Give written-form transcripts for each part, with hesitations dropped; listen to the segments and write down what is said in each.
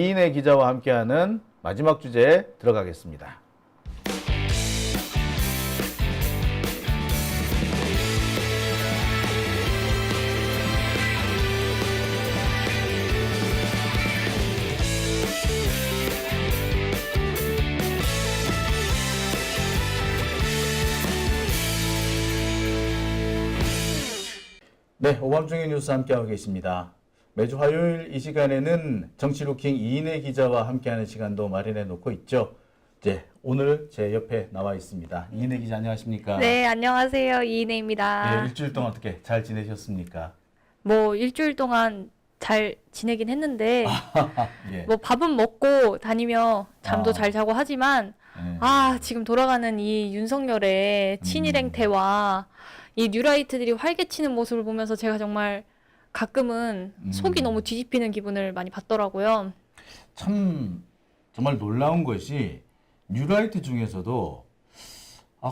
이인혜 기자와 함께하는 마지막 주제에 들어가겠습니다. 네, 오밤중의 뉴스 함께하고 계십니다. 매주 화요일 이 시간에는 정치루킹 이인혜 기자와 함께하는 시간도 마련해 놓고 있죠. 이제 오늘 제 옆에 나와 있습니다. 이인혜 기자 안녕하십니까? 네, 안녕하세요. 이인혜입니다. 네, 일주일 동안 어떻게 잘 지내셨습니까? 뭐 일주일 동안 잘 지내긴 했는데 예. 뭐 밥은 먹고 다니며 잠도 잘 자고 하지만 예. 지금 돌아가는 이 윤석열의 친일 행태와 이 뉴라이트들이 활개치는 모습을 보면서 제가 정말 가끔은 속이 너무 뒤집히는 기분을 많이 받더라고요. 참 정말 놀라운 것이 뉴라이트 중에서도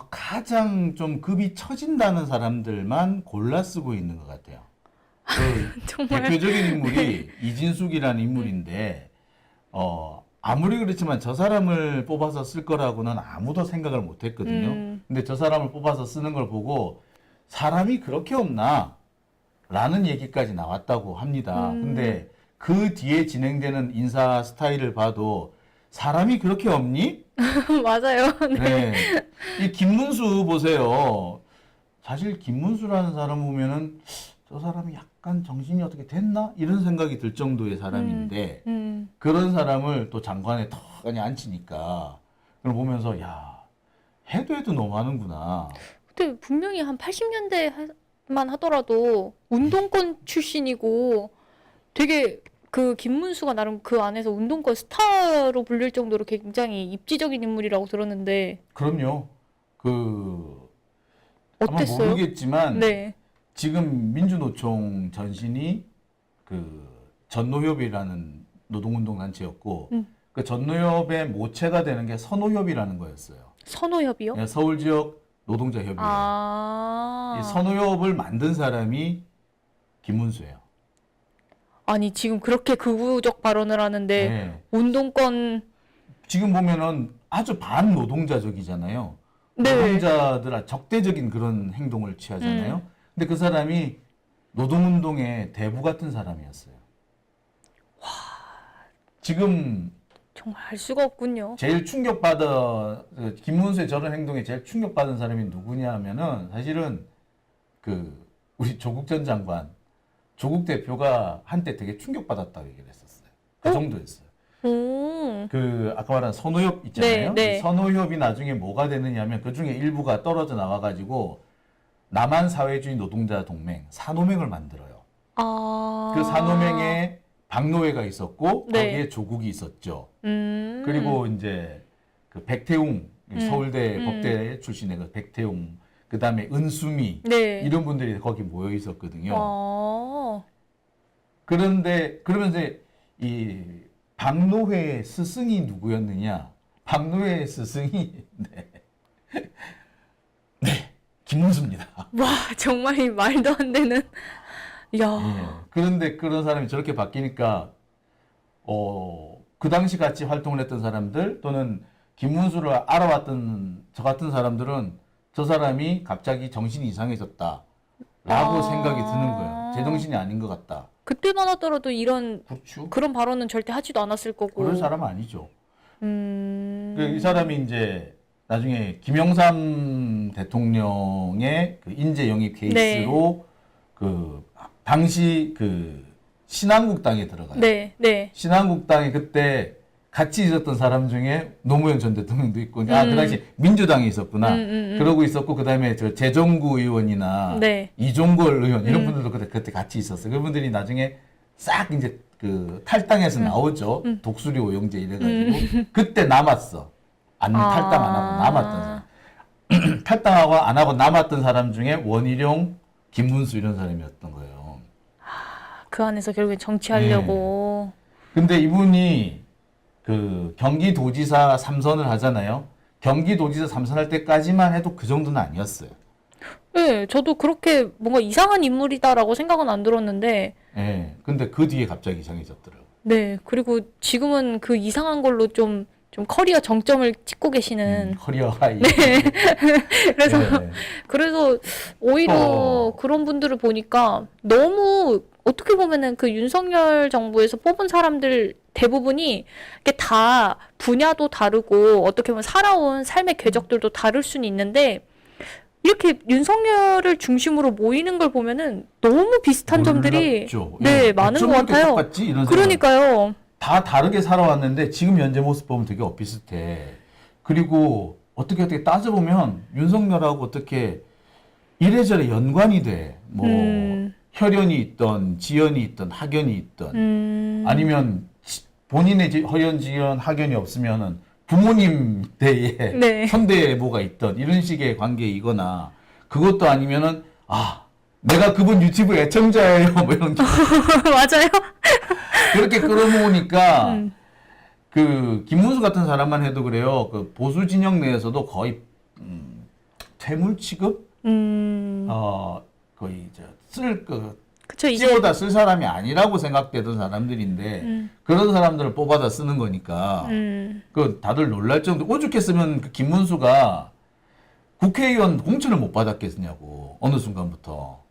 가장 좀 급이 처진다는 사람들만 골라 쓰고 있는 것 같아요. 그 정말 대표적인 인물이 이진숙이라는 인물인데 아무리 그렇지만 저 사람을 뽑아서 쓸 거라고는 아무도 생각을 못 했거든요. 근데 저 사람을 뽑아서 쓰는 걸 보고 사람이 그렇게 없나? 라는 얘기까지 나왔다고 합니다. 근데 그 뒤에 진행되는 인사 스타일을 봐도 사람이 그렇게 없니? 맞아요. 네. 네. 이 김문수 보세요. 사실 김문수라는 사람 보면은 저 사람이 약간 정신이 어떻게 됐나? 이런 생각이 들 정도의 사람인데 그런 사람을 또 장관에 턱 그냥 앉히니까 그걸 보면서 야, 해도 너무하는구나. 근데 분명히 한 80년대만 하더라도 운동권 출신이고 되게 그 김문수가 나름 그 안에서 운동권 스타로 불릴 정도로 굉장히 입지적인 인물이라고 들었는데 그럼요. 아마 어땠어요? 모르겠지만 네. 지금 민주노총 전신이 그 전노협이라는 노동운동 단체였고 그 전노협의 모체가 되는 게 선노협이라는 거였어요. 선호협이요? 예, 서울 지역 노동자 협의회. 이 선노협을 만든 사람이 김문수예요. 아니 지금 그렇게 극우적 발언을 하는데 네. 운동권 지금 보면은 아주 반노동자적이잖아요. 네. 노동자들 적대적인 그런 행동을 취하잖아요. 근데 그 사람이 노동운동의 대부 같은 사람이었어요. 지금 정말 알 수가 없군요. 제일 김문수의 저런 행동에 제일 충격받은 사람이 누구냐 하면은 사실은 우리 조국 전 장관, 조국 대표가 한때 되게 충격받았다고 얘기를 했었어요. 그 정도였어요. 아까 말한 선호협 있잖아요. 네, 네. 선호협이 나중에 뭐가 되느냐 하면 그 중에 일부가 떨어져 나와가지고 남한 사회주의 노동자 동맹, 산호맹을 만들어요. 그 산호맹에 박노회가 있었고 네. 거기에 조국이 있었죠. 그리고 이제 그 백태웅 서울대 법대 출신의 그 백태웅 그다음에 은수미 네. 이런 분들이 거기 모여 있었거든요. 아, 그런데 그러면서 이 박노회의 스승이 누구였느냐? 박노회의 스승이 네, 김문수입니다. 와 정말 이 말도 안 되는. 야, 예. 그런데 그런 사람이 저렇게 바뀌니까 그 당시 같이 활동을 했던 사람들 또는 김문수를 알아왔던 저 같은 사람들은 저 사람이 갑자기 정신이 이상해졌다라고 생각이 드는 거예요. 제정신이 아닌 것 같다. 그때만 하더라도 그렇죠. 그런 발언은 절대 하지도 않았을 거고. 그런 사람은 아니죠. 이 사람이 이제 나중에 김영삼 대통령의 그 인재 영입 케이스로 당시 신한국당에 들어가요. 네, 네. 신한국당에 그때 같이 있었던 사람 중에 노무현 전 대통령도 있고, 그 당시 민주당에 있었구나. 그러고 있었고, 그 다음에 저 재정구 의원이나 네. 이종걸 의원, 이런 분들도 그때 같이 있었어요. 그분들이 나중에 싹 이제 탈당해서 나오죠. 독수리 오용제 이래가지고. 그때 남았어. 탈당 안 하고 남았던 사람. 탈당하고 안 하고 남았던 사람 중에 원희룡, 김문수 이런 사람이었던 거예요. 그 안에서 결국엔 정치하려고. 근데 이분이 경기도지사 3선을 하잖아요. 경기도지사 3선 할 때까지만 해도 그 정도는 아니었어요. 네, 저도 그렇게 뭔가 이상한 인물이다라고 생각은 안 들었는데. 예. 근데 그 뒤에 갑자기 이상해졌더라고요. 네. 그리고 지금은 그 이상한 걸로 좀 커리어 정점을 찍고 계시는. 커리어 하이. 그래서, 네. 그래서 오히려 그런 분들을 보니까 너무 어떻게 보면은 그 윤석열 정부에서 뽑은 사람들 대부분이 이게 다 분야도 다르고 어떻게 보면 살아온 삶의 궤적들도 다를 수는 있는데 이렇게 윤석열을 중심으로 모이는 걸 보면은 너무 비슷한 점들이 놀랍죠. 네, 예. 많은 어쩜 것 이렇게 같아요. 똑같지? 이런 생각. 그러니까요. 다 다르게 살아왔는데 지금 현재 모습 보면 되게 엇비슷해. 그리고 어떻게 따져보면 윤석열하고 어떻게 이래저래 연관이 돼. 뭐 혈연이 있던 지연이 있던 학연이 있던 아니면 본인의 혈연 지연 학연이 없으면은 부모님 때에 네. 현대모가 있던 이런 식의 관계이거나 그것도 아니면은 내가 그분 유튜브 애청자예요 뭐 이런 맞아요. 그렇게 끌어모으니까 그 김문수 같은 사람만 해도 그래요. 그 보수 진영 내에서도 거의 퇴물 취급 거의 그쵸, 이제 찌보다 쓸 사람이 아니라고 생각되던 사람들인데 그런 사람들을 뽑아다 쓰는 거니까 그 다들 놀랄 정도. 오죽했으면 그 김문수가 국회의원 공천을 못 받았겠냐고 어느 순간부터.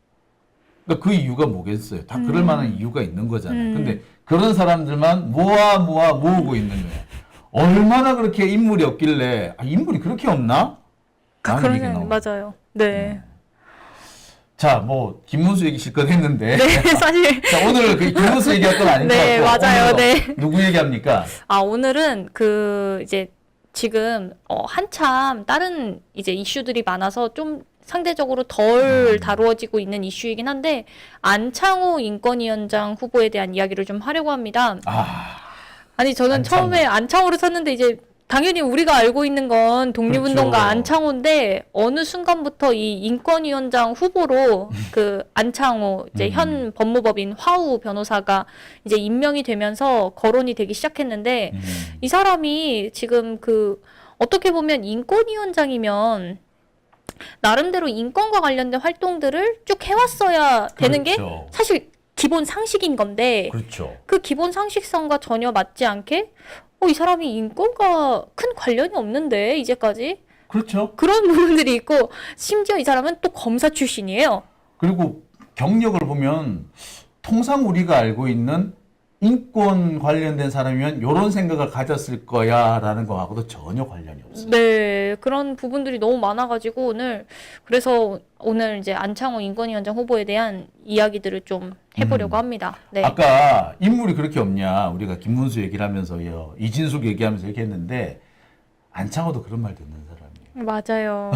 그러니까 그 이유가 뭐겠어요? 다 그럴 만한 이유가 있는 거잖아요. 근데 그런 사람들만 모으고 있는 거예요. 얼마나 그렇게 인물이 없길래 인물이 그렇게 없나? 라는 얘기가 나오고. 맞아요. 네. 자, 뭐 김문수 얘기 실컷 했는데. 네, 사실 자, 오늘 그 김문수 얘기할 건 아닌 네, 것 같고. 맞아요. 오늘은 네. 누구 얘기합니까? 오늘은 이제 지금 한참 다른 이제 이슈들이 많아서 좀 상대적으로 덜 다루어지고 있는 이슈이긴 한데 안창호 인권위원장 후보에 대한 이야기를 좀 하려고 합니다. 아니 저는 안창호. 처음에 안창호를 샀는데 이제 당연히 우리가 알고 있는 건 독립운동가 그렇죠. 안창호인데 어느 순간부터 이 인권위원장 후보로 그 안창호 이제 현 법무법인 화우 변호사가 이제 임명이 되면서 거론이 되기 시작했는데 이 사람이 지금 어떻게 보면 인권위원장이면 나름대로 인권과 관련된 활동들을 쭉 해왔어야 되는 게 그렇죠. 사실 기본 상식인 건데 그렇죠. 그 기본 상식성과 전혀 맞지 않게 이 사람이 인권과 큰 관련이 없는데 이제까지 그렇죠. 그런 부분들이 있고 심지어 이 사람은 또 검사 출신이에요. 그리고 경력을 보면 통상 우리가 알고 있는 인권 관련된 사람이면 이런 생각을 가졌을 거야라는 거하고도 전혀 관련이 없어요. 네, 그런 부분들이 너무 많아가지고 그래서 오늘 이제 안창호 인권위원장 후보에 대한 이야기들을 좀 해보려고 합니다. 네. 아까 인물이 그렇게 없냐 우리가 김문수 얘기를 하면서요 이진숙 얘기하면서 얘기했는데 안창호도 그런 말 듣는 사람이에요. 맞아요.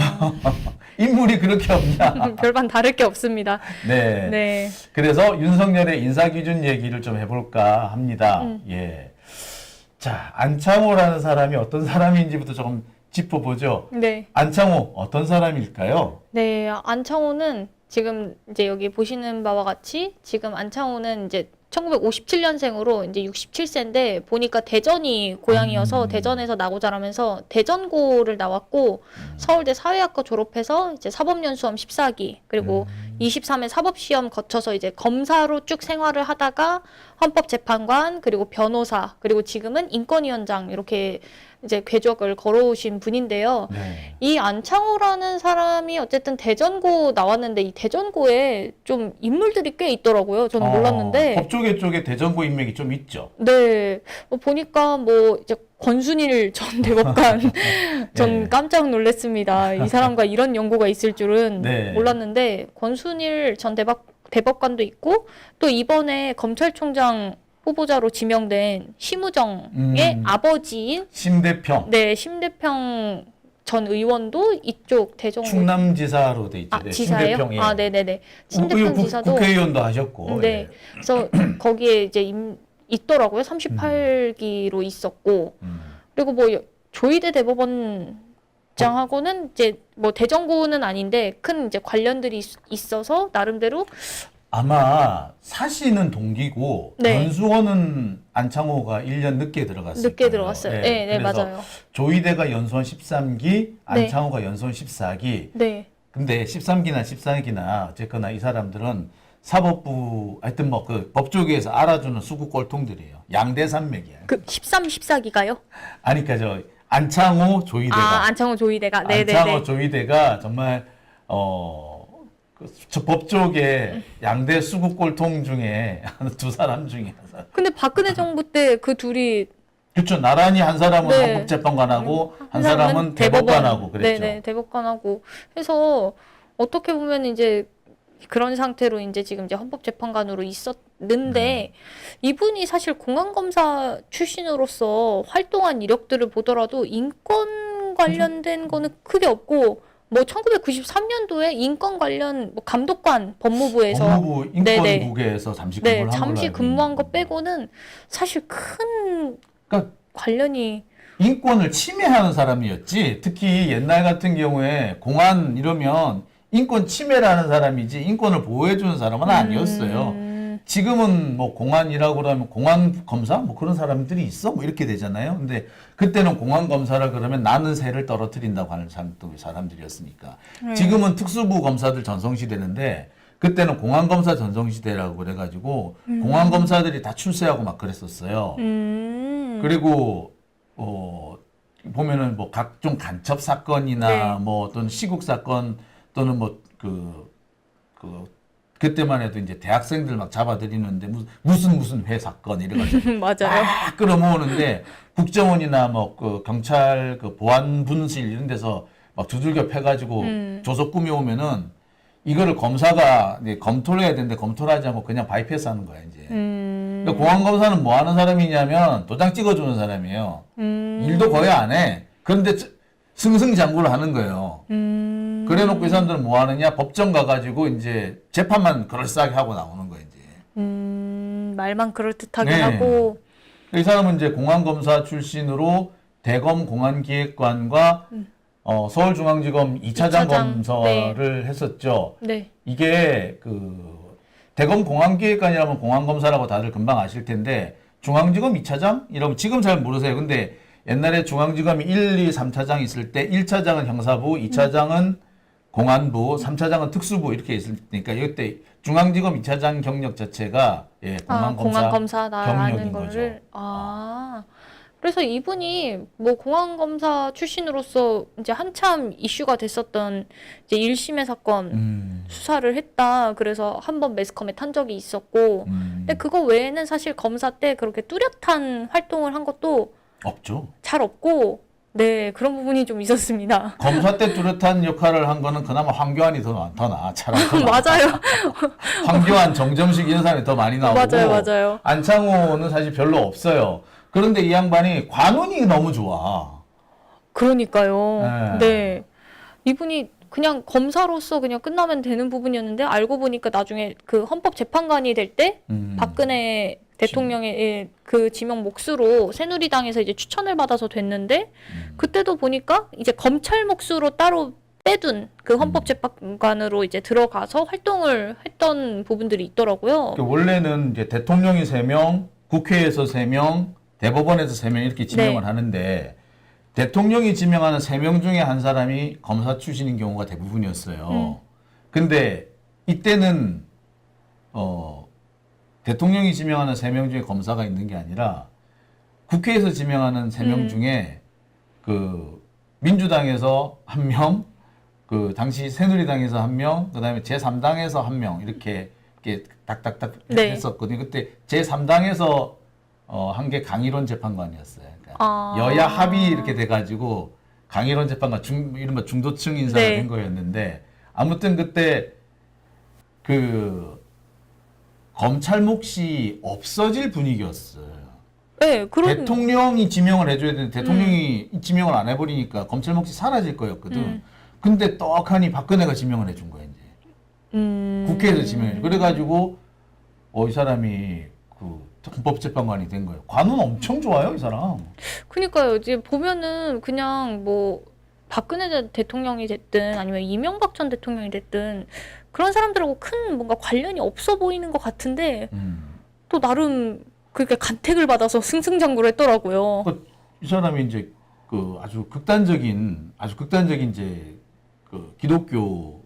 인물이 그렇게 없냐. 별반 다를 게 없습니다. 네. 네. 그래서 윤석열의 인사기준 얘기를 좀 해볼까 합니다. 예. 자, 안창호라는 사람이 어떤 사람인지부터 조금 짚어보죠. 네. 안창호 어떤 사람일까요? 네, 안창호는 지금 이제 여기 보시는 바와 같이 지금 안창호는 이제 1957년생으로 이제 67세인데 보니까 대전이 고향이어서 대전에서 나고 자라면서 대전고를 나왔고 서울대 사회학과 졸업해서 이제 사법연수원 14기 그리고 23회 사법시험 거쳐서 이제 검사로 쭉 생활을 하다가 헌법재판관 그리고 변호사 그리고 지금은 인권위원장 이렇게 이제 궤적을 걸어오신 분인데요. 네. 이 안창호라는 사람이 어쨌든 대전고 나왔는데 이 대전고에 좀 인물들이 꽤 있더라고요. 저는 몰랐는데. 법조계 쪽에 대전고 인맥이 좀 있죠. 네. 보니까 뭐 이제 권순일 전 대법관 전 네. 깜짝 놀랐습니다. 이 사람과 이런 연고가 있을 줄은 네. 몰랐는데 권순일 전 대법관도 있고 또 이번에 검찰총장 후보자로 지명된 심우정의 아버지인 심대평. 네, 심대평 전 의원도 이쪽 대전 충남지사로 돼 있죠. 네, 지사예요? 심대평, 예. 네네네. 심대평 지사도 국회의원도 하셨고. 네. 예. 그래서 거기에 이제 있더라고요. 38기로 있었고 그리고 뭐 조희대 대법원장하고는 이제 뭐 대전고는 아닌데 큰 이제 관련들이 있어서 나름대로 아마 사시는 동기고 네. 연수원은 안창호가 1년 늦게 들어갔어요. 늦게 들어갔어요. 네, 네, 맞아요. 조희대가 연수원 13기, 안창호가 연수원 14기. 네. 근데 13기나 14기나 어쨌거나 이 사람들은 사법부 하여튼 뭐 그 법조계에서 알아주는 수구 꼴통들이에요. 양대산맥이야. 그 13, 14기가요? 아니 그러니까 저 안창호 조이대가 안창호 조이대가. 네네네. 안창호 조이대가 정말 저 법조계 양대 수구 꼴통 중에 두 사람 중에 한 사람. 근데 박근혜 정부 때 그 둘이 그렇죠. 나란히 한 사람은 네. 헌법재판관하고 한 사람은 대법관하고 그랬죠. 네네, 대법관하고 해서 어떻게 보면 이제 그런 상태로 이제 지금 이제 헌법재판관으로 있었는데 이분이 사실 공안검사 출신으로서 활동한 이력들을 보더라도 인권 관련된 거는 크게 없고 뭐 1993년도에 인권 관련 뭐 감독관 법무부에서 법무부 네네. 인권국에서 잠시 근무를 네, 한 걸로 잠시 알고 근무한 거 있는데. 빼고는 사실 큰 그러니까 관련이 인권을 침해하는 사람이었지. 특히 옛날 같은 경우에 공안 이러면 인권 침해라는 사람이지 인권을 보호해주는 사람은 아니었어요. 지금은 뭐 공안이라고 그러면 공안 검사 뭐 그런 사람들이 있어 뭐 이렇게 되잖아요. 근데 그때는 공안 검사라 그러면 나는 새를 떨어뜨린다고 하는 사람들이었으니까. 지금은 특수부 검사들 전성시대인데 그때는 공안 검사 전성시대라고 그래가지고 공안 검사들이 다 출세하고 막 그랬었어요. 그리고 보면은 뭐 각종 간첩 사건이나 네. 뭐 또는 시국 사건 또는 뭐 그때만 해도 이제 대학생들 막 잡아들이는데 무슨 회 사건 이래가지고 맞아요. 막 끌어모으는데 국정원이나 뭐 그 경찰 그 보안분실 이런 데서 막 두들겨 패가지고 조속 꾸며오면은 이거를 검사가 이제 검토를 해야 되는데 검토를 하지 않고 그냥 바이패스 하는 거야 이제. 그러니까 공안검사는 뭐 하는 사람이냐면 도장 찍어주는 사람이에요. 일도 거의 안 해. 그런데 승승장구를 하는 거예요. 그래 놓고 이 사람들은 뭐 하느냐? 법정 가가지고 이제 재판만 그럴싸하게 하고 나오는 거예요, 이제. 말만 그럴듯하게 네. 하고. 이 사람은 이제 공안검사 출신으로 대검 공안기획관과 서울중앙지검 2차장 검사를 했었죠. 네. 이게 대검 공안기획관이라면 공안검사라고 다들 금방 아실 텐데 중앙지검 2차장? 이러면 지금 잘 모르세요. 근데 옛날에 중앙지검이 1, 2, 3차장 있을 때 1차장은 형사부, 2차장은 공안부, 3차장은 특수부 이렇게 있을 때니까 이때 중앙지검 2차장 경력 자체가 공안검사라는 경력인 거를 그래서 이분이 뭐 공안검사 출신으로서 이제 한참 이슈가 됐었던 이제 1심의 사건 수사를 했다. 그래서 한번 매스컴에 탄 적이 있었고, 근데 그거 외에는 사실 검사 때 그렇게 뚜렷한 활동을 한 것도 없죠. 잘 없고, 네, 그런 부분이 좀 있었습니다. 검사 때 뚜렷한 역할을 한 거는 그나마 황교안이 더 나아. 차라리 더 나아. 맞아요. 황교안, 정점식 이런 사람이 더 많이 나오고 맞아요. 안창호는 사실 별로 없어요. 그런데 이 양반이 관운이 너무 좋아. 그러니까요. 네. 이분이 그냥 검사로서 그냥 끝나면 되는 부분이었는데 알고 보니까 나중에 그 헌법재판관이 될 때 박근혜 대통령의 그 지명 몫으로 새누리당에서 이제 추천을 받아서 됐는데 그때도 보니까 이제 검찰 몫으로 따로 빼둔 그 헌법재판관으로 이제 들어가서 활동을 했던 부분들이 있더라고요. 원래는 이제 대통령이 3명, 국회에서 3명, 대법원에서 3명 이렇게 지명을 네. 하는데 대통령이 지명하는 3명 중에 한 사람이 검사 출신인 경우가 대부분이었어요. 근데 이때는 대통령이 지명하는 3명 중에 검사가 있는 게 아니라 국회에서 지명하는 3명 중에 그 민주당에서 1명, 그 당시 새누리당에서 1명, 그다음에 제3당에서 1명 이렇게 딱딱딱 네. 했었거든요. 그때 제3당에서 한 게 강일원 재판관이었어요. 그러니까 여야 합의 이렇게 돼가지고 강일원 재판관 이른바 중도층 인사가 네. 된 거였는데 아무튼 그때 그 검찰 몫이 없어질 분위기였어요. 네, 그런 대통령이 지명을 해줘야 되는데 대통령이 지명을 안 해버리니까 검찰 몫이 사라질 거였거든. 근데 떡하니 박근혜가 지명을 해준 거야 이제. 국회에서 지명해. 그래가지고 이 사람이 그 헌법재판관이 된 거예요. 관운 엄청 좋아요, 이 사람. 그러니까요. 이제 보면은 그냥 뭐 박근혜 대통령이 됐든 아니면 이명박 전 대통령이 됐든 그런 사람들하고 큰 뭔가 관련이 없어 보이는 것 같은데 또 나름 그렇게 간택을 받아서 승승장구를 했더라고요. 이 사람이 이제 그 아주 극단적인 이제 그 기독교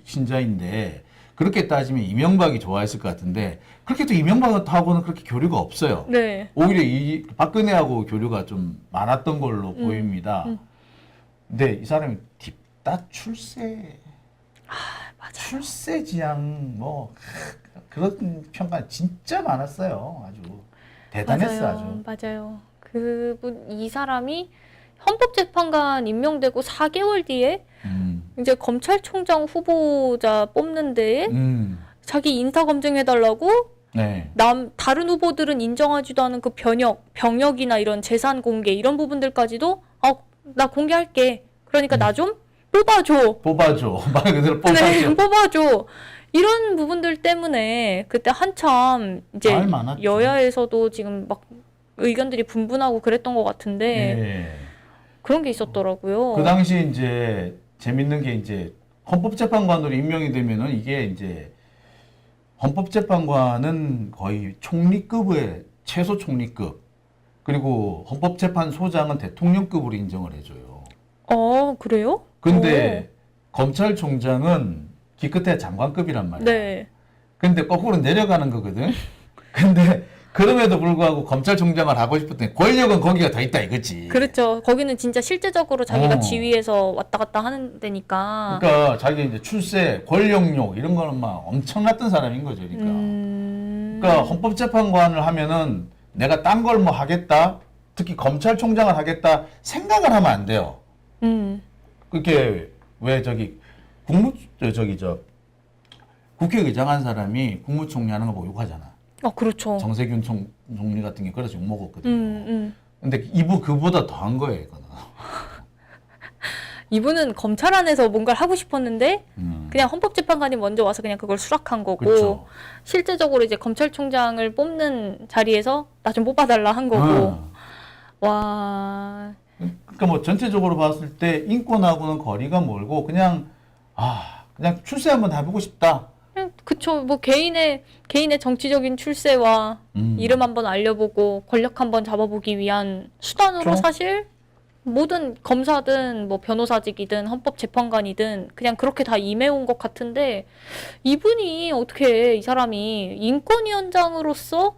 신자인데 그렇게 따지면 이명박이 좋아했을 것 같은데 그렇게 또 이명박하고는 그렇게 교류가 없어요. 네. 오히려 이 박근혜하고 교류가 좀 많았던 걸로 보입니다. 근데 이 사람이 뒷따 출세, 맞아요. 출세 지향 뭐 그런 평가 진짜 많았어요. 아주 대단했어 아주. 맞아요. 이 사람이 헌법재판관 임명되고 4개월 뒤에 이제 검찰총장 후보자 뽑는 데에 자기 인사 검증해달라고 네. 다른 후보들은 인정하지도 않은 그 병역이나 이런 재산 공개 이런 부분들까지도 나 공개할게. 그러니까 나 좀 뽑아줘. 말 그대로 뽑아줘. 네, 뽑아줘. 이런 부분들 때문에 그때 한참 이제 말 많았죠. 여야에서도 지금 막 의견들이 분분하고 그랬던 것 같은데 네. 그런 게 있었더라고요. 그 당시 이제 재밌는 게 이제 헌법재판관으로 임명이 되면은 이게 이제 헌법재판관은 거의 총리급의 최소 총리급 그리고 헌법재판소장은 대통령급으로 인정을 해줘요. 그래요? 근데 검찰총장은 기껏해야 장관급이란 말이야. 네. 근데 거꾸로 내려가는 거거든. 근데 그럼에도 불구하고 검찰총장을 하고 싶었더니 권력은 거기가 더 있다 이거지. 그렇죠. 거기는 진짜 실제적으로 자기가 어. 지위에서 왔다 갔다 하는 데니까. 그러니까 자기 이제 출세, 권력욕 이런 거는 막 엄청났던 사람인 거죠. 그러니까. 그러니까 헌법재판관을 하면은 내가 딴 걸 뭐 하겠다, 특히 검찰총장을 하겠다 생각을 하면 안 돼요. 그게 왜 국회의장 한 사람이 국무총리 하는 거 보고 욕하잖아. 그렇죠. 정세균 총리 같은 게 그래서 욕 먹었거든요. 근데 그보다 더한 거예요, 이거는. 이분은 검찰 안에서 뭔가를 하고 싶었는데 그냥 헌법재판관이 먼저 와서 그냥 그걸 수락한 거고 그렇죠. 실제적으로 이제 검찰총장을 뽑는 자리에서 나 좀 뽑아달라 한 거고. 와. 그러니까 뭐 전체적으로 봤을 때 인권하고는 거리가 멀고 그냥 출세 한번 해보고 싶다. 그쵸. 뭐 개인의 정치적인 출세와 이름 한번 알려보고 권력 한번 잡아보기 위한 수단으로 그렇죠. 사실 모든 검사든 뭐 변호사직이든 헌법재판관이든 그냥 그렇게 다 임해온 것 같은데 이분이 어떻게 이 사람이 인권위원장으로서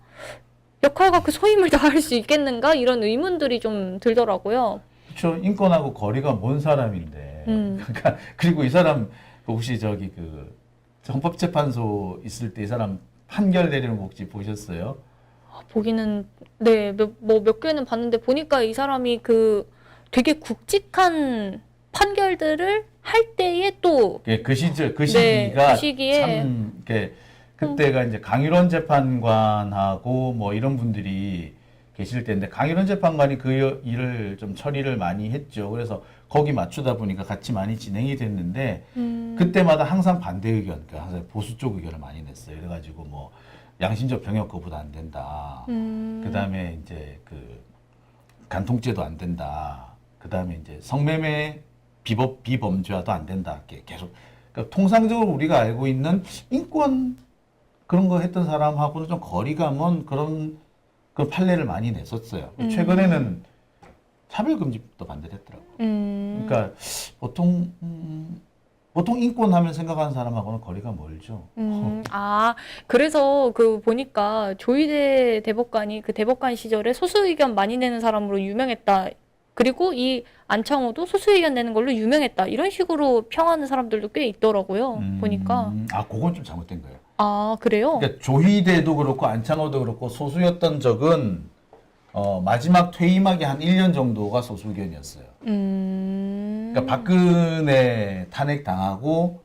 역할과 그 소임을 다할 수 있겠는가 이런 의문들이 좀 들더라고요. 그렇죠. 인권하고 거리가 먼 사람인데. 그러니까 그리고 이 사람 혹시 헌법재판소 있을 때 이 사람 판결 내리는 거 혹시 보셨어요? 보기는 네, 몇 개는 봤는데 보니까 이 사람이 되게 굵직한 판결들을 할 때에 또 그 시기가 그 시기에 참 그때가 이제 강일원 재판관하고 뭐 이런 분들이 계실 때인데 강일원 재판관이 그 일을 좀 처리를 많이 했죠. 그래서 거기 맞추다 보니까 같이 많이 진행이 됐는데 그때마다 항상 반대 의견, 그러니까 항상 보수 쪽 의견을 많이 냈어요. 그래가지고 뭐 양심적 병역 거부도 안 된다. 그다음에 이제 간통죄도 안 된다. 그다음에 이제 성매매 비범죄화도 안 된다. 이렇게 계속 그러니까 통상적으로 우리가 알고 있는 인권 그런 거 했던 사람하고는 좀 거리가 먼 그런 판례를 많이 냈었어요. 최근에는 차별금지법도 반대를 했더라고요. 그러니까 보통 인권하면 생각하는 사람하고는 거리가 멀죠. 그래서 보니까 조희대 대법관이 그 대법관 시절에 소수 의견 많이 내는 사람으로 유명했다. 그리고 이 안창호도 소수 의견 내는 걸로 유명했다. 이런 식으로 평하는 사람들도 꽤 있더라고요. 보니까. 그건 좀 잘못된 거예요. 그래요? 그러니까 조희대도 그렇고 안창호도 그렇고 소수였던 적은 마지막 퇴임하기 한 1년 정도가 소수 의견이었어요. 그러니까 박근혜 탄핵 당하고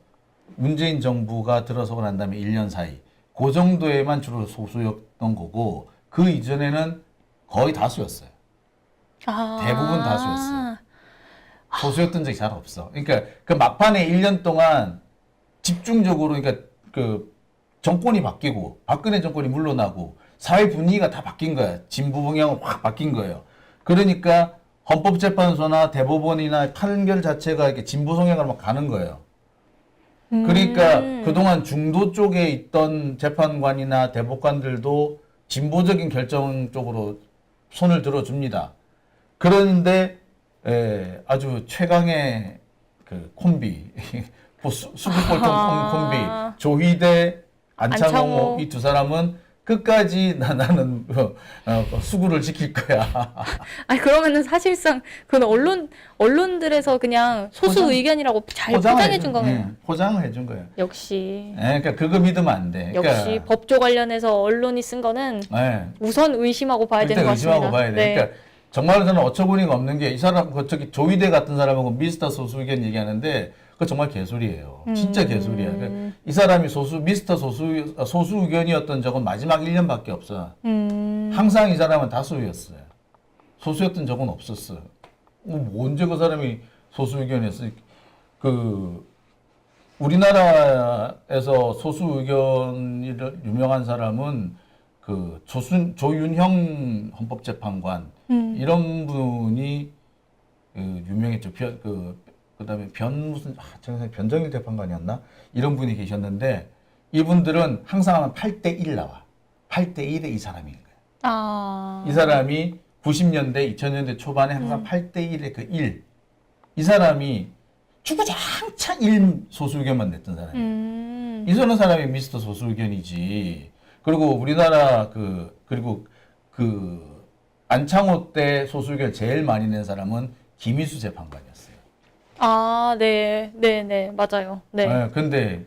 문재인 정부가 들어서고 난 다음에 1년 사이 그 정도에만 주로 소수였던 거고 그 이전에는 거의 다수였어요. 대부분 다수였어요. 소수였던 적이 잘 없어. 그러니까 그 막판에 1년 동안 집중적으로 그러니까 정권이 바뀌고 박근혜 정권이 물러나고 사회 분위기가 다 바뀐 거야. 진보 방향으로 확 바뀐 거예요. 그러니까 헌법재판소나 대법원이나 판결 자체가 이렇게 진보 성향으로 막 가는 거예요. 그러니까 그동안 중도 쪽에 있던 재판관이나 대법관들도 진보적인 결정 쪽으로 손을 들어줍니다. 그런데 아주 최강의 콤비 수구꼴통 콤비 조희대 안창호 안창호. 이 두 사람은 끝까지 나는 수구를 지킬 거야. 아니 그러면은 사실상 그건 언론들에서 그냥 소수 포장? 의견이라고 잘 포장해 준 거면 예, 포장을 해준 거예요. 역시 예, 그러니까 그거 믿으면 안 돼. 역시 법조 관련해서 언론이 쓴 거는 예, 우선 의심하고 봐야 되는 일단 것 같습니다. 의심하고 봐야 돼. 네. 그러니까 정말로 저는 어처구니가 없는 게 이 사람 저기 조희대 같은 사람하고 미스터 소수 의견 얘기하는데 그거 정말 개소리예요. 진짜 개소리야. 그러니까 이 사람이 미스터 소수 의견이었던 적은 마지막 1년밖에 없어. 항상 이 사람은 다수였어요. 소수였던 적은 없었어요. 언제 그 사람이 소수 의견이었어? 그 우리나라에서 소수 의견을 유명한 사람은 그 조윤형 헌법재판관 이런 분이 유명했죠. 그다음에 변정일 재판관이었나? 이런 분이 계셨는데 이분들은 항상 하면 8대1 나와. 8대1에 이 사람인 거예요. 아. 이 사람이 90년대, 2000년대 초반에 항상 8대1의 그 1. 이 사람이 주구장창 1 소수 의견만 냈던 사람이에요. 이소는 사람이 미스터 소수 의견이지. 그리고 우리나라 그리고 안창호 때 소수 의견 제일 많이 낸 사람은 김희수 재판관이었어요. 아, 네, 네, 네, 맞아요. 네. 근데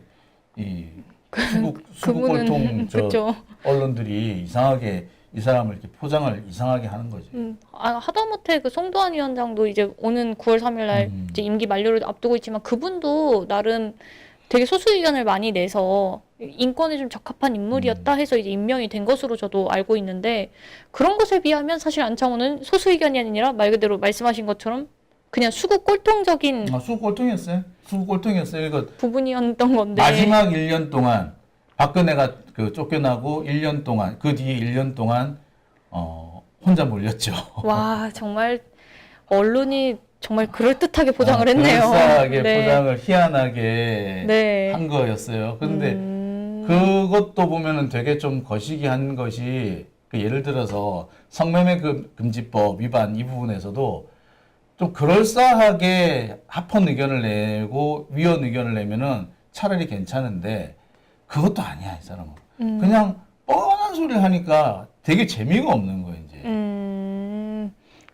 이 그분은 수구꼴통 그쵸. 언론들이 이상하게 이 사람을 이렇게 포장을 이상하게 하는 거지. 하다못해 그 송도한 위원장도 이제 오는 9월 3일 날 이제 임기 만료를 앞두고 있지만 그분도 나름 되게 소수 의견을 많이 내서 인권에 좀 적합한 인물이었다 해서 이제 임명이 된 것으로 저도 알고 있는데 그런 것에 비하면 사실 안창호는 소수 의견이 아니라 말 그대로 말씀하신 것처럼 그냥 수구 꼴통적인 수구꼴통이었어요. 수구꼴통이었어요. 이거 부분이었던 건데 마지막 1년 동안 박근혜가 쫓겨나고 1년 동안 그 뒤에 1년 동안 혼자 몰렸죠. 와 정말 언론이 정말 그럴듯하게 포장을 했네요. 그럴싸하게 네. 포장을 희한하게 네. 한 거였어요. 근데 그것도 보면은 되게 좀 거시기한 것이 예를 들어서 성매매 금지법 위반 이 부분에서도 좀 그럴싸하게 합헌 의견을 내고 위헌 의견을 내면은 차라리 괜찮은데 그것도 아니야 이 사람은. 그냥 뻔한 소리를 하니까 되게 재미가 없는 거예요 이제.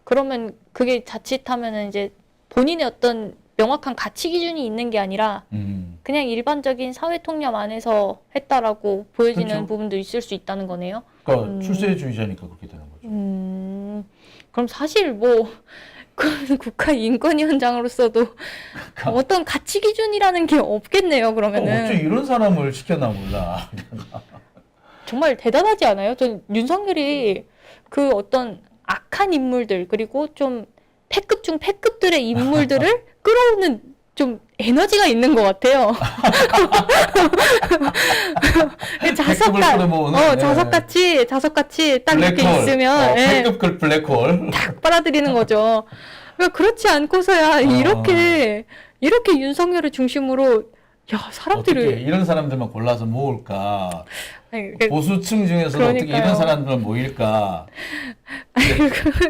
그러면 그게 자칫하면은 이제 본인의 어떤 명확한 가치 기준이 있는 게 아니라 그냥 일반적인 사회 통념 안에서 했다라고 보여지는 그렇죠. 부분도 있을 수 있다는 거네요. 그러니까 출세주의자니까 그렇게 되는 거죠. 그럼 사실 뭐 그 국가인권위원장으로서도 어떤 가치 기준이라는 게 없겠네요. 그러면은 어째 이런 사람을 시켰나 몰라. 정말 대단하지 않아요? 전 윤석열이 그 어떤 악한 인물들 그리고 좀 패급 중 패급들의 인물들을 끌어오는 좀 에너지가 있는 것 같아요. 자석같이 딱 이렇게 있으면 예, 패급 블랙홀. 딱 빨아들이는 거죠. 그러니까 그렇지 않고서야 이렇게 윤석열을 중심으로 야 사람들을 어떻게 이런 사람들만 골라서 모을까? 아니, 그러니까 보수층 중에서도 어떻게 그러니까요. 이런 사람들 모일까?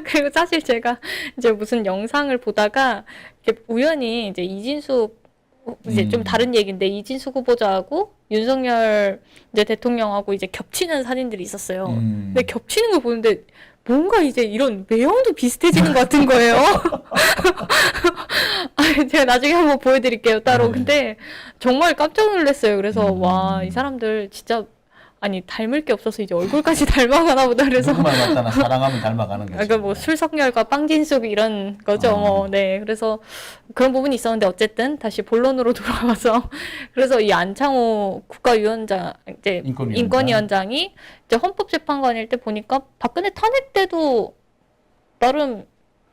그리고 사실 제가 이제 무슨 영상을 보다가 이렇게 우연히 이제 이진숙 이제 좀 다른 얘기인데 이진숙 후보자하고 윤석열 이제 대통령하고 이제 겹치는 사진들이 있었어요. 근데 겹치는 걸 보는데 뭔가 이제 이런 외형도 비슷해지는 것 같은 거예요. 아, 제가 나중에 한번 보여드릴게요 따로. 네. 근데 정말 깜짝 놀랐어요. 그래서 와, 이 사람들 진짜 아니 닮을 게 없어서 이제 얼굴까지 닮아가나 보다 그래서 누구만 갖다나 사랑하면 닮아가는 거지. 그러니까 뭐 술석열과 빵진숙 이런 거죠. 뭐 네. 그래서 그런 부분이 있었는데 어쨌든 다시 본론으로 돌아와서 그래서 이 안창호 국가위원장 이제 인권위원장이 이제 헌법재판관일 때 보니까 박근혜 탄핵 때도 나름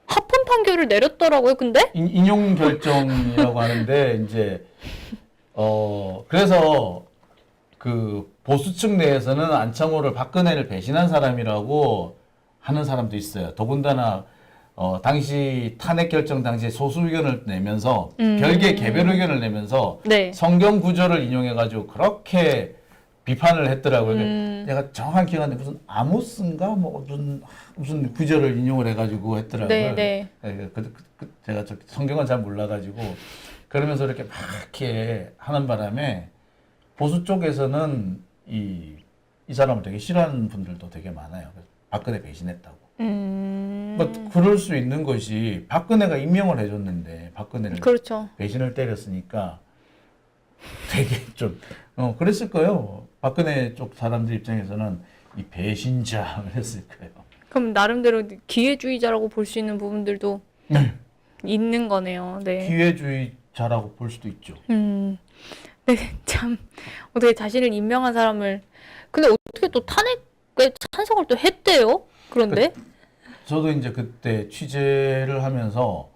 합헌 판결을 내렸더라고요. 근데 인용 결정이라고 하는데 이제 그래서 그 보수층 내에서는 안창호를 박근혜를 배신한 사람이라고 하는 사람도 있어요. 더군다나 당시 탄핵 결정 당시에 소수 의견을 내면서 별개 개별 의견을 내면서 네. 성경 구절을 인용해 가지고 그렇게 비판을 했더라고요. 내가 정확히 기억하는데 무슨 아모스인가 뭐 무슨 구절을 인용을 해 가지고 했더라고요. 네, 네. 제가 성경은 잘 몰라 가지고 그러면서 이렇게 막 이렇게 하는 바람에 보수 쪽에서는 이 사람을 되게 싫어하는 분들도 되게 많아요. 그래서 박근혜 배신했다고. 뭐 그럴 수 있는 것이 박근혜가 임명을 해줬는데 박근혜를 그렇죠. 배신을 때렸으니까 되게 좀 그랬을 거예요. 박근혜 쪽 사람들 입장에서는 이 배신자 그랬을 거예요. 그럼 나름대로 기회주의자라고 볼 수 있는 부분들도 있는 거네요. 네. 기회주의자라고 볼 수도 있죠. 네, 참 어떻게 자신을 임명한 사람을 근데 어떻게 또 탄핵에 찬성을 또 했대요? 그런데 저도 이제 그때 취재를 하면서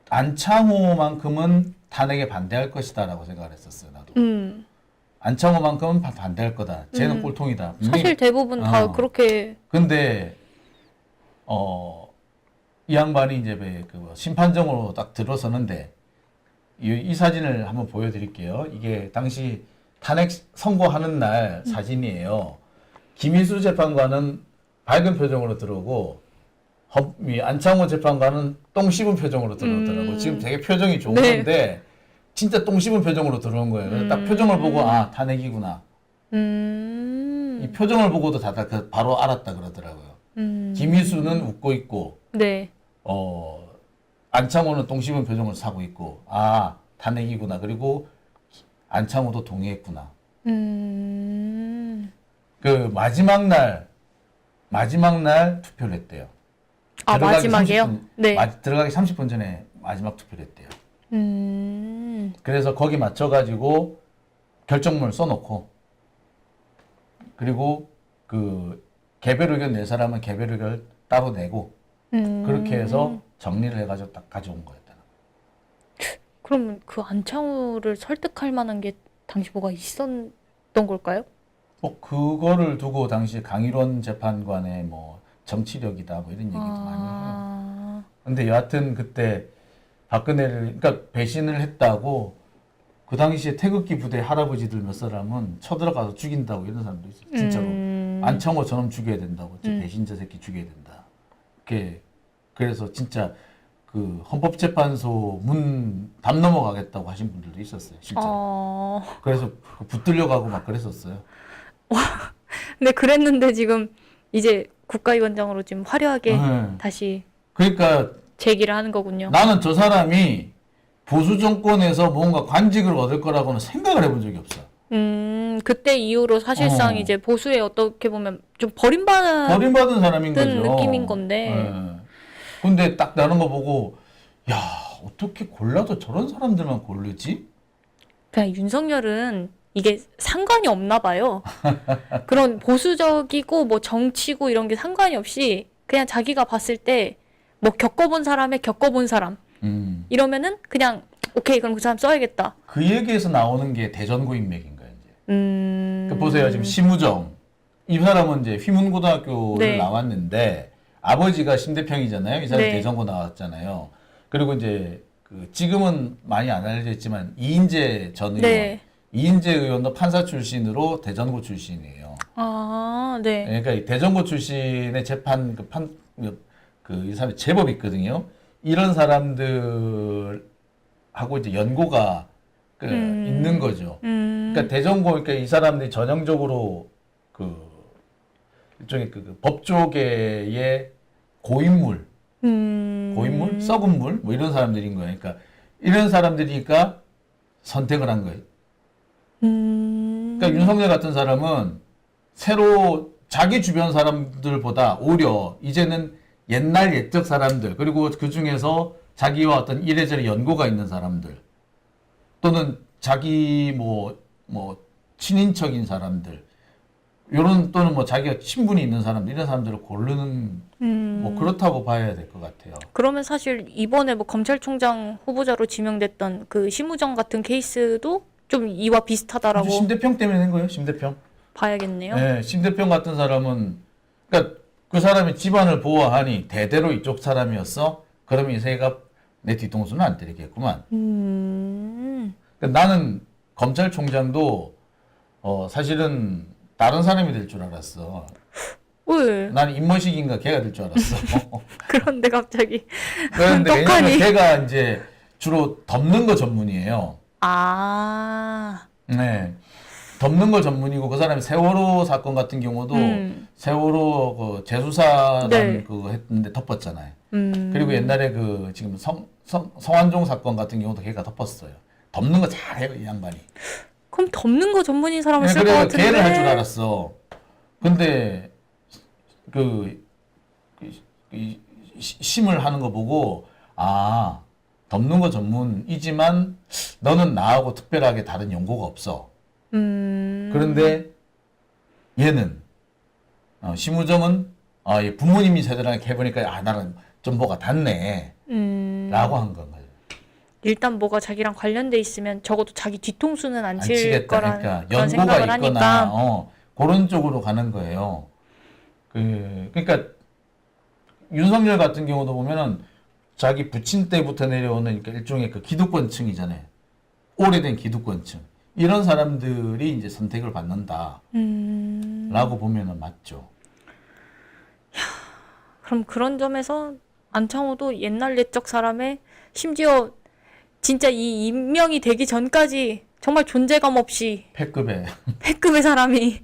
안창호만큼은 탄핵에 반대할 것이다라고 생각을 했었어요. 나도. 안창호만큼은 반대할 거다. 쟤는 꼴통이다. 사실 대부분 다 그렇게. 근데 이 양반이 이제 그 심판정으로 딱 들어서는데 이 사진을 한번 보여드릴게요. 이게 당시 탄핵 선고하는 날 사진이에요. 김희수 재판관은 밝은 표정으로 들어오고 이 안창호 재판관은 똥 씹은 표정으로 들어오더라고. 지금 되게 표정이 좋은 네. 건데 진짜 똥 씹은 표정으로 들어온 거예요. 그래서 딱 표정을 보고 탄핵이구나. 이 표정을 보고도 다들 바로 알았다 그러더라고요. 김희수는 웃고 있고 네. 안창호는 똥 씹은 표정을 사고 있고 탄핵이구나. 그리고 안창호도 동의했구나. 그 마지막 날 투표를 했대요. 마지막이에요? 30분, 네. 들어가기 30분 전에 마지막 투표를 했대요. 그래서 거기 맞춰가지고 결정문을 써놓고 그리고 그 개별 의견 낼 사람은 개별 의견 따로 내고 그렇게 해서 정리를 해가지고 딱 가져온 거였다. 그러면 그 안창호를 설득할 만한 게 당시 뭐가 있었던 걸까요? 그거를 두고 당시 강일원 재판관의 뭐 정치력이다 뭐 이런 얘기도 많이 해요. 근데 여하튼 그때 박근혜를 그러니까 배신을 했다고 그 당시에 태극기 부대 할아버지들 몇 사람은 쳐들어가서 죽인다고 이런 사람도 있어요. 진짜로. 안창호 저놈 죽여야 된다고. 저 배신자 새끼 죽여야 된다. 그래서 진짜 그 헌법재판소 문 담 넘어가겠다고 하신 분들도 있었어요. 실제로. 그래서 붙들려 가고 막 그랬었어요. 근데 그랬는데 지금 이제 국가위원장으로 지금 화려하게 네. 다시 그러니까 제기를 하는 거군요. 나는 저 사람이 보수 정권에서 뭔가 관직을 얻을 거라고는 생각을 해본 적이 없어. 그때 이후로 사실상 이제 보수에 어떻게 보면 좀 버림받은 사람인 거죠. 느낌인 건데. 네. 근데 딱 나는 거 보고 야 어떻게 골라도 저런 사람들만 고르지? 그냥 윤석열은 이게 상관이 없나 봐요. 그런 보수적이고 뭐 정치고 이런 게 상관이 없이 그냥 자기가 봤을 때 뭐 겪어본 사람의 겪어본 사람 이러면은 그냥 오케이 그럼 그 사람 써야겠다. 그 얘기에서 나오는 게 대전고 인맥인 거예요. 이제. 그 보세요 지금 심우정 이 사람은 이제 휘문고등학교를 네. 나왔는데 아버지가 심대평이잖아요. 이 사람 네. 대전고 나왔잖아요. 그리고 이제 그 지금은 많이 안 알려져 있지만 이인재 전 의원, 네. 이인재 의원도 판사 출신으로 대전고 출신이에요. 네. 그러니까 이 대전고 출신의 재판 이 사람이 제법 있거든요. 이런 사람들하고 이제 연고가 있는 거죠. 그러니까 대전고 그러니까 이 사람들이 전형적으로 일종의 그 법조계의 고인물, 썩은 물, 뭐 이런 사람들인 거예요. 그러니까 이런 사람들이니까 선택을 한 거예요. 그러니까 윤석열 같은 사람은 새로 자기 주변 사람들보다 오히려 이제는 옛날 옛적 사람들 그리고 그 중에서 자기와 어떤 이래저래 연고가 있는 사람들 또는 자기 뭐 친인척인 사람들 요런 또는 뭐 자기가 친분이 있는 사람들 이런 사람들을 고르는 뭐 그렇다고 봐야 될 것 같아요. 그러면 사실 이번에 뭐 검찰총장 후보자로 지명됐던 그 심우정 같은 케이스도 좀 이와 비슷하다라고 심대평 때문에 된 거예요. 심대평. 봐야겠네요. 네, 심대평 같은 사람은 그러니까 그 사람이 집안을 보호하니 대대로 이쪽 사람이었어. 그러면 이 새가 내 뒤통수는 안 때리겠구만. 그러니까 나는 검찰총장도 사실은 다른 사람이 될 줄 알았어. 왜? 나는 임머식인가 걔가 될 줄 알았어. 그런데 갑자기 그런데 떡하니. 왜냐면 걔가 이제 주로 덮는 거 전문이에요. 아, 네. 덮는 거 전문이고 그 사람이 세월호 사건 같은 경우도 세월호 그 재수사단 네. 그거 했는데 덮었잖아요. 그리고 옛날에 그 지금 성완종 사건 같은 경우도 걔가 덮었어요. 덮는 거 잘해요, 이 양반이. 그럼 덮는 거 전문인 사람을 쓸 것 그래 같은데. 걔를 할 줄 알았어. 근데 이 심을 하는 거 보고 아 덮는 거 전문이지만 너는 나하고 특별하게 다른 연고가 없어. 그런데 얘는 심우정은 얘 부모님이 제대로 해보니까 나는 좀 뭐가 닿네 라고 한 건 거예요. 일단 뭐가 자기랑 관련돼 있으면 적어도 자기 뒤통수는 안 안 칠 치겠다. 거란 그러니까 그런 연고가 생각을 있거나 하니까. 그런 쪽으로 가는 거예요. 그러니까 윤석열 같은 경우도 보면은 자기 부친 때부터 내려오는 그러니까 일종의 그 기득권층이잖아요. 오래된 기득권층. 이런 사람들이 이제 선택을 받는다라고 보면은 맞죠. 그럼 그런 점에서 안창호도 옛날 옛적 사람의 심지어 진짜 이 임명이 되기 전까지 정말 존재감 없이 패급에 패급의 사람이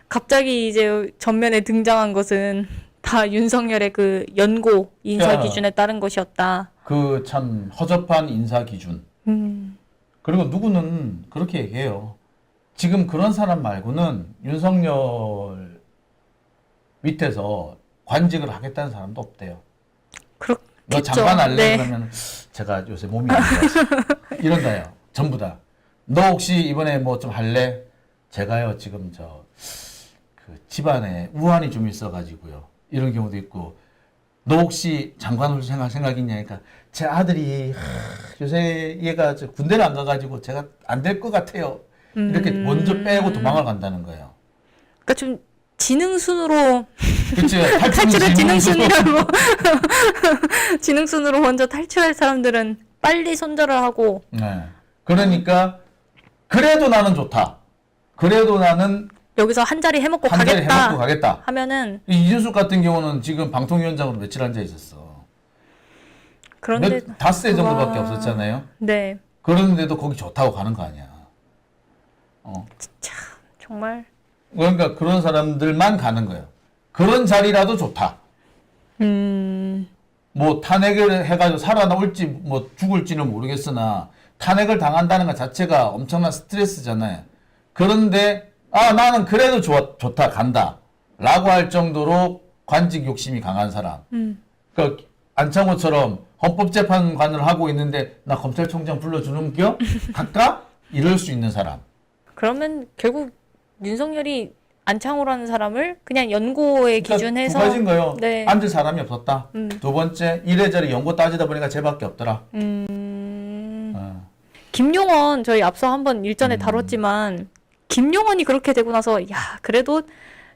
갑자기 이제 전면에 등장한 것은 다 윤석열의 그 연고 인사 야. 기준에 따른 것이었다. 그 참 허접한 인사 기준. 그리고 누구는 그렇게 얘기해요. 지금 그런 사람 말고는 윤석열 밑에서 관직을 하겠다는 사람도 없대요. 그렇겠죠. 너 장관 할래? 네. 그러면 제가 요새 몸이 안 좋아서 이런다요. 전부 다. 너 혹시 이번에 뭐 좀 할래? 제가요 지금 그 집안에 우환이 좀 있어가지고요. 이런 경우도 있고. 너 혹시 장관 올 생각 있냐? 그러니까 제 아들이 요새 얘가 군대를 안 가가지고 제가 안 될 것 같아요. 이렇게 먼저 빼고 도망을 간다는 거예요. 그러니까 좀 지능순으로 그치? 탈출의 지능순이라고 지능순으로 먼저 탈출할 사람들은 빨리 손절을 하고 네. 그러니까 그래도 나는 좋다. 그래도 나는 여기서 한 자리 해먹고 한 자리 가겠다 해먹고 가겠다. 하면은 이준숙 같은 경우는 지금 방통위원장으로 며칠 앉아 있었어. 그런데 닷새 정도밖에 와. 없었잖아요. 네, 그런데도 거기 좋다고 가는 거 아니야. 참 정말 그러니까 그런 사람들만 가는 거예요. 그런 자리라도 좋다. 뭐 탄핵을 해가지고 살아나올지 뭐 죽을지는 모르겠으나 탄핵을 당한다는 것 자체가 엄청난 스트레스잖아요. 그런데 나는 그래도 좋다 간다 라고 할 정도로 관직 욕심이 강한 사람. 그러니까 안창호처럼 헌법재판관을 하고 있는데 나 검찰총장 불러주는겨? 갈까? 이럴 수 있는 사람. 그러면 결국 윤석열이 안창호라는 사람을 그냥 연고의 그러니까 기준해서 두 가지인 거예요. 네. 앉을 사람이 없었다. 두 번째 이래저래 연고 따지다 보니까 쟤밖에 없더라. 김용원 저희 앞서 한번 일전에 다뤘지만 김용원이 그렇게 되고 나서 야 그래도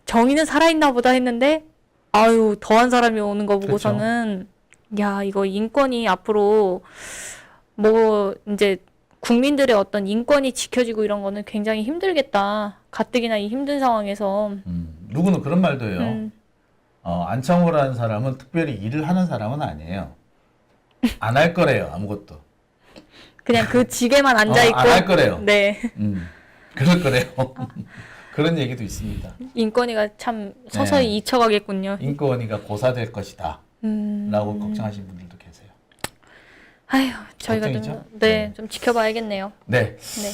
정의는 살아있나 보다 했는데 아유 더한 사람이 오는 거 보고서는 야 이거 인권이 앞으로 뭐 이제 국민들의 어떤 인권이 지켜지고 이런 거는 굉장히 힘들겠다. 가뜩이나 이 힘든 상황에서 누구는 그런 말도 해요. 안창호라는 사람은 특별히 일을 하는 사람은 아니에요. 안 할 거래요, 아무것도. 그냥 그 직에만 앉아 있고 안 할 거래요. 네. 그럴 거래요. 그런 얘기도 있습니다. 인권위가 참 서서히 네. 잊혀가겠군요. 인권위가 고사될 것이다. 라고 걱정하시는 분들도 계세요. 아휴, 저희가 걱정이죠? 좀, 네. 좀 지켜봐야겠네요. 네. 네.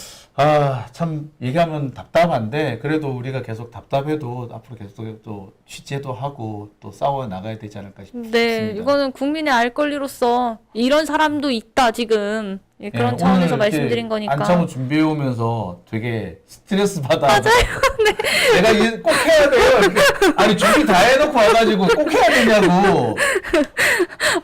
참 얘기하면 답답한데 그래도 우리가 계속 답답해도 앞으로 계속 또 취재도 하고 또 싸워 나가야 되지 않을까 싶습니다. 네, 이거는 국민의 알 권리로서 이런 사람도 있다, 지금. 예, 그런 네, 차원에서 오늘 말씀드린 이렇게 거니까. 안창호 준비해 오면서 되게 스트레스 받아. 맞아요. 내가 이거 꼭 해야 돼요. 이렇게. 아니 준비 다 해놓고 와가지고 꼭 해야 되냐고.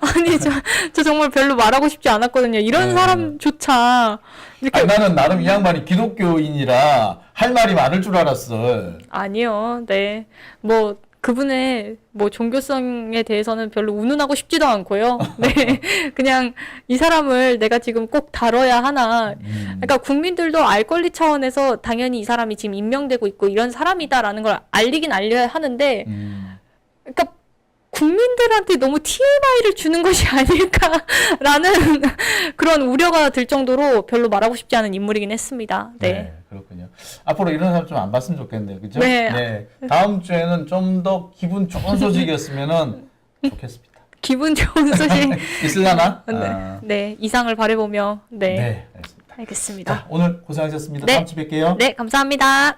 아니, 저 정말 별로 말하고 싶지 않았거든요. 이런 네. 사람조차. 이렇게. 아니, 나는 나름 이 양반이 기독교인이라 할 말이 많을 줄 알았어. 아니요, 네. 뭐, 그분의 뭐 종교성에 대해서는 별로 운운하고 싶지도 않고요. 네. 그냥 이 사람을 내가 지금 꼭 다뤄야 하나. 그러니까 국민들도 알 권리 차원에서 당연히 이 사람이 지금 임명되고 있고 이런 사람이다라는 걸 알리긴 알려야 하는데, 그러니까 국민들한테 너무 TMI를 주는 것이 아닐까라는 그런 우려가 들 정도로 별로 말하고 싶지 않은 인물이긴 했습니다. 네. 그렇군요. 앞으로 이런 사람 좀 안 봤으면 좋겠네요. 그죠? 네. 다음 주에는 좀 더 기분 좋은 소식이었으면은 좋겠습니다. 기분 좋은 소식 있으려나? 네, 이상을 바라보며 네, 알겠습니다. 알겠습니다. 자, 오늘 고생하셨습니다. 네. 다음 주 뵐게요. 네, 감사합니다.